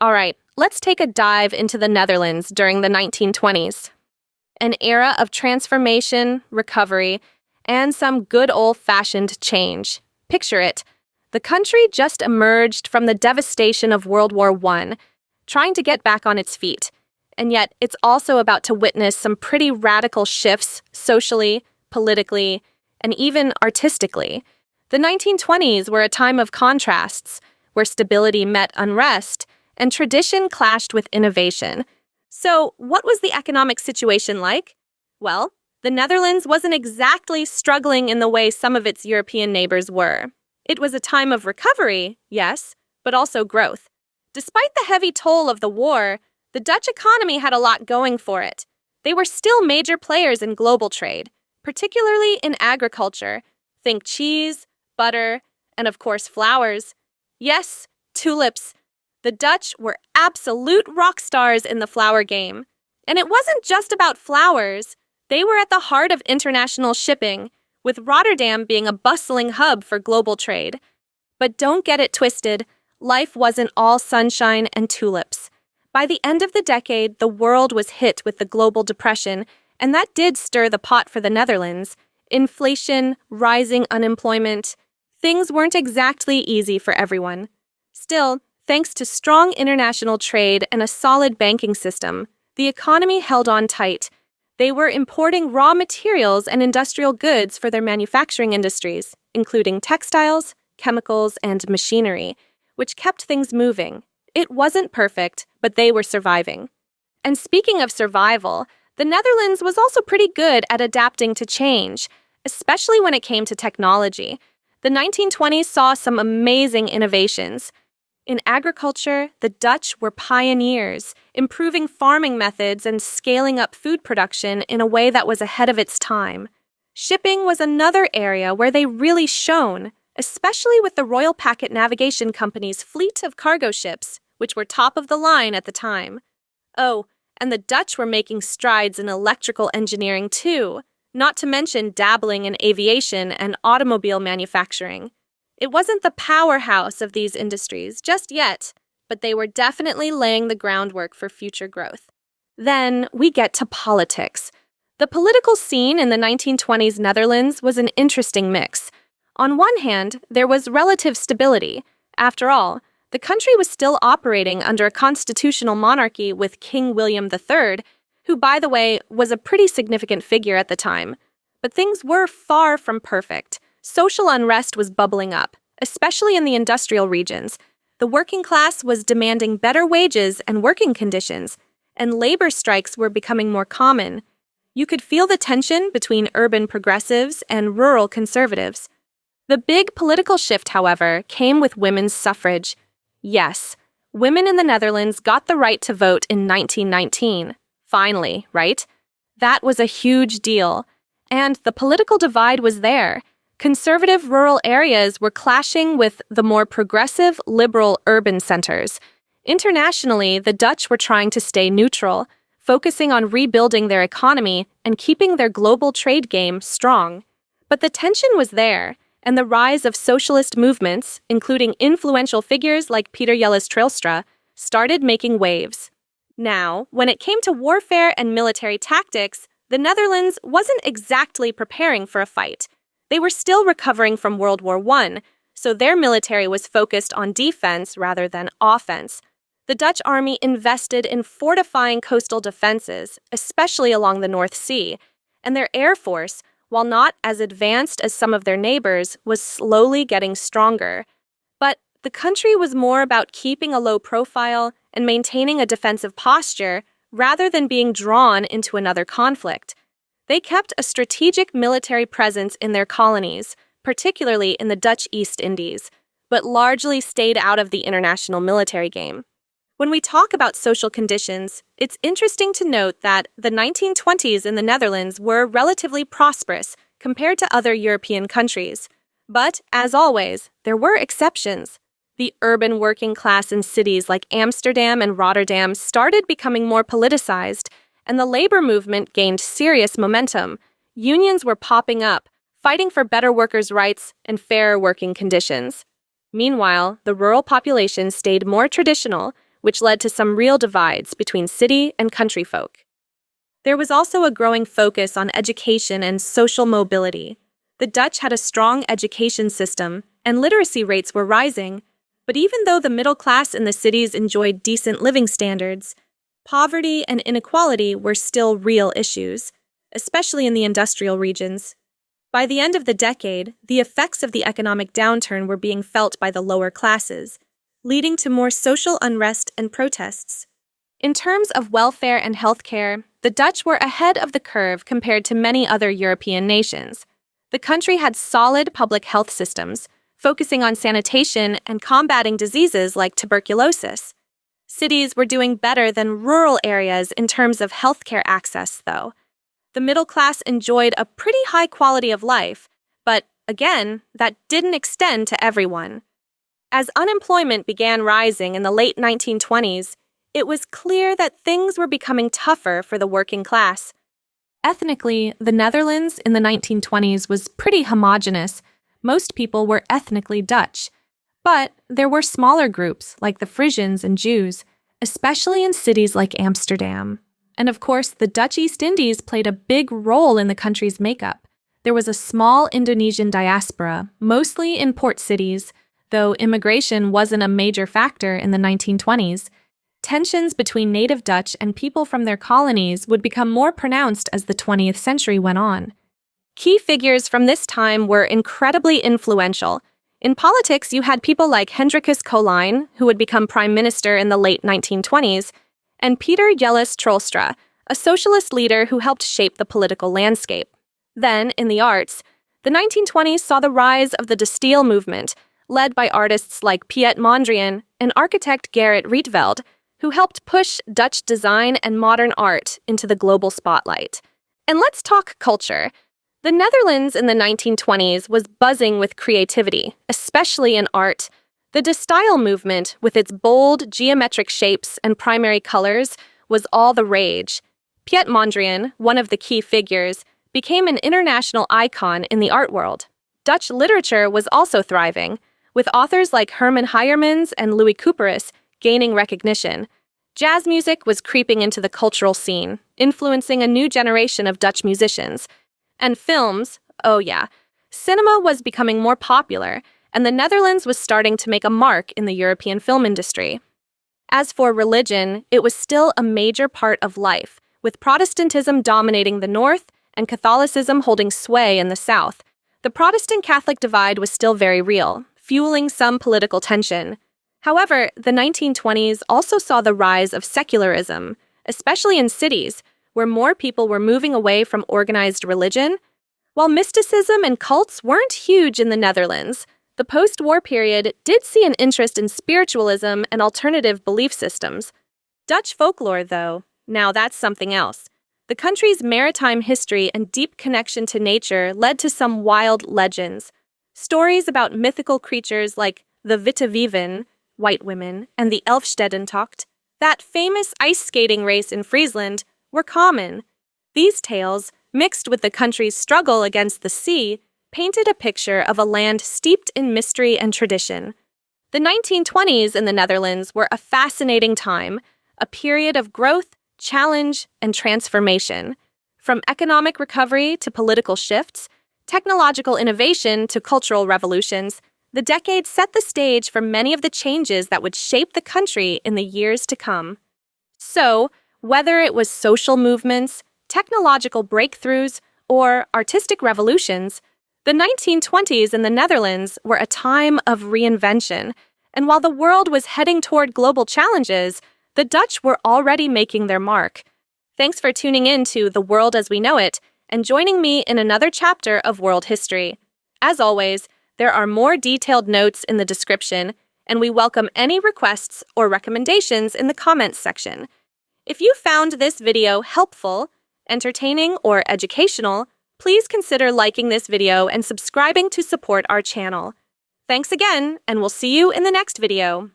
All right, let's take a dive into the Netherlands during the 1920s. An era of transformation, recovery, and some good old-fashioned change. Picture it. The country just emerged from the devastation of World War I, trying to get back on its feet. And yet, it's also about to witness some pretty radical shifts socially, politically, and even artistically. The 1920s were a time of contrasts, where stability met unrest, and tradition clashed with innovation. So, what was the economic situation like? Well, the Netherlands wasn't exactly struggling in the way some of its European neighbors were. It was a time of recovery, yes, but also growth. Despite the heavy toll of the war, the Dutch economy had a lot going for it. They were still major players in global trade, particularly in agriculture. Think cheese, butter, and of course flowers. Yes, tulips. The Dutch were absolute rock stars in the flower game. And it wasn't just about flowers. They were at the heart of international shipping, with Rotterdam being a bustling hub for global trade. But don't get it twisted, life wasn't all sunshine and tulips. By the end of the decade, the world was hit with the global depression, and that did stir the pot for the Netherlands. Inflation, rising unemployment. Things weren't exactly easy for everyone. Still, thanks to strong international trade and a solid banking system, the economy held on tight. They were importing raw materials and industrial goods for their manufacturing industries, including textiles, chemicals, and machinery, which kept things moving. It wasn't perfect, but they were surviving. And speaking of survival, the Netherlands was also pretty good at adapting to change, especially when it came to technology. The 1920s saw some amazing innovations. In agriculture, the Dutch were pioneers, improving farming methods and scaling up food production in a way that was ahead of its time. Shipping was another area where they really shone, especially with the Royal Packet Navigation Company's fleet of cargo ships, which were top of the line at the time. Oh, and the Dutch were making strides in electrical engineering too, not to mention dabbling in aviation and automobile manufacturing. It wasn't the powerhouse of these industries just yet, but they were definitely laying the groundwork for future growth. Then we get to politics. The political scene in the 1920s Netherlands was an interesting mix. On one hand, there was relative stability. After all, the country was still operating under a constitutional monarchy with King William III, who, by the way, was a pretty significant figure at the time. But things were far from perfect. Social unrest was bubbling up, especially in the industrial regions. The working class was demanding better wages and working conditions, and labor strikes were becoming more common. You could feel the tension between urban progressives and rural conservatives. The big political shift, however, came with women's suffrage. Yes, women in the Netherlands got the right to vote in 1919. Finally, right? That was a huge deal. And the political divide was there. Conservative rural areas were clashing with the more progressive, liberal urban centers. Internationally, the Dutch were trying to stay neutral, focusing on rebuilding their economy and keeping their global trade game strong. But the tension was there, and the rise of socialist movements, including influential figures like Peter Jelles Trijlstra, started making waves. Now, when it came to warfare and military tactics, the Netherlands wasn't exactly preparing for a fight. They were still recovering from World War I, so their military was focused on defense rather than offense. The Dutch army invested in fortifying coastal defenses, especially along the North Sea, and their air force, while not as advanced as some of their neighbors, was slowly getting stronger. But the country was more about keeping a low profile and maintaining a defensive posture rather than being drawn into another conflict. They kept a strategic military presence in their colonies, particularly in the Dutch East Indies, but largely stayed out of the international military game. When we talk about social conditions, it's interesting to note that the 1920s in the Netherlands were relatively prosperous compared to other European countries. But, as always, there were exceptions. The urban working class in cities like Amsterdam and Rotterdam started becoming more politicized, and the labor movement gained serious momentum. Unions were popping up, fighting for better workers' rights and fairer working conditions. Meanwhile, the rural population stayed more traditional, which led to some real divides between city and country folk. There was also a growing focus on education and social mobility. The Dutch had a strong education system, and literacy rates were rising, but even though the middle class in the cities enjoyed decent living standards, poverty and inequality were still real issues, especially in the industrial regions. By the end of the decade, the effects of the economic downturn were being felt by the lower classes, leading to more social unrest and protests. In terms of welfare and healthcare, the Dutch were ahead of the curve compared to many other European nations. The country had solid public health systems, focusing on sanitation and combating diseases like tuberculosis. Cities were doing better than rural areas in terms of healthcare access, though. The middle class enjoyed a pretty high quality of life, but, again, that didn't extend to everyone. As unemployment began rising in the late 1920s, it was clear that things were becoming tougher for the working class. Ethnically, the Netherlands in the 1920s was pretty homogeneous. Most people were ethnically Dutch. But there were smaller groups like the Frisians and Jews, especially in cities like Amsterdam. And of course, the Dutch East Indies played a big role in the country's makeup. There was a small Indonesian diaspora, mostly in port cities, though immigration wasn't a major factor in the 1920s. Tensions between native Dutch and people from their colonies would become more pronounced as the 20th century went on. Key figures from this time were incredibly influential. In politics, you had people like Hendrikus Colijn, who would become prime minister in the late 1920s, and Pieter Jelles Troelstra, a socialist leader who helped shape the political landscape. Then, in the arts, the 1920s saw the rise of the De Stijl movement, led by artists like Piet Mondrian and architect Gerrit Rietveld, who helped push Dutch design and modern art into the global spotlight. And let's talk culture. The Netherlands in the 1920s was buzzing with creativity, especially in art. The De Stijl movement, with its bold, geometric shapes and primary colors, was all the rage. Piet Mondrian, one of the key figures, became an international icon in the art world. Dutch literature was also thriving, with authors like Herman Heijmans and Louis Couperus gaining recognition. Jazz music was creeping into the cultural scene, influencing a new generation of Dutch musicians. And films, oh yeah, cinema was becoming more popular, and the Netherlands was starting to make a mark in the European film industry. As for religion, it was still a major part of life, with Protestantism dominating the north and Catholicism holding sway in the south. The Protestant-Catholic divide was still very real, fueling some political tension. However, the 1920s also saw the rise of secularism, especially in cities, where more people were moving away from organized religion. While mysticism and cults weren't huge in the Netherlands, the post-war period did see an interest in spiritualism and alternative belief systems. Dutch folklore, though, now that's something else. The country's maritime history and deep connection to nature led to some wild legends. Stories about mythical creatures like the Witte Wieven, white women, and the Elfstedentocht, that famous ice skating race in Friesland, were common. These tales, mixed with the country's struggle against the sea, painted a picture of a land steeped in mystery and tradition. The 1920s in the Netherlands were a fascinating time, a period of growth, challenge, and transformation. From economic recovery to political shifts, technological innovation to cultural revolutions, the decade set the stage for many of the changes that would shape the country in the years to come. So, whether it was social movements, technological breakthroughs, or artistic revolutions, the 1920s in the Netherlands were a time of reinvention, and while the world was heading toward global challenges, the Dutch were already making their mark. Thanks for tuning in to The World as We Know It and joining me in another chapter of world history. As always, there are more detailed notes in the description, and we welcome any requests or recommendations in the comments section. If you found this video helpful, entertaining, or educational, please consider liking this video and subscribing to support our channel. Thanks again, and we'll see you in the next video.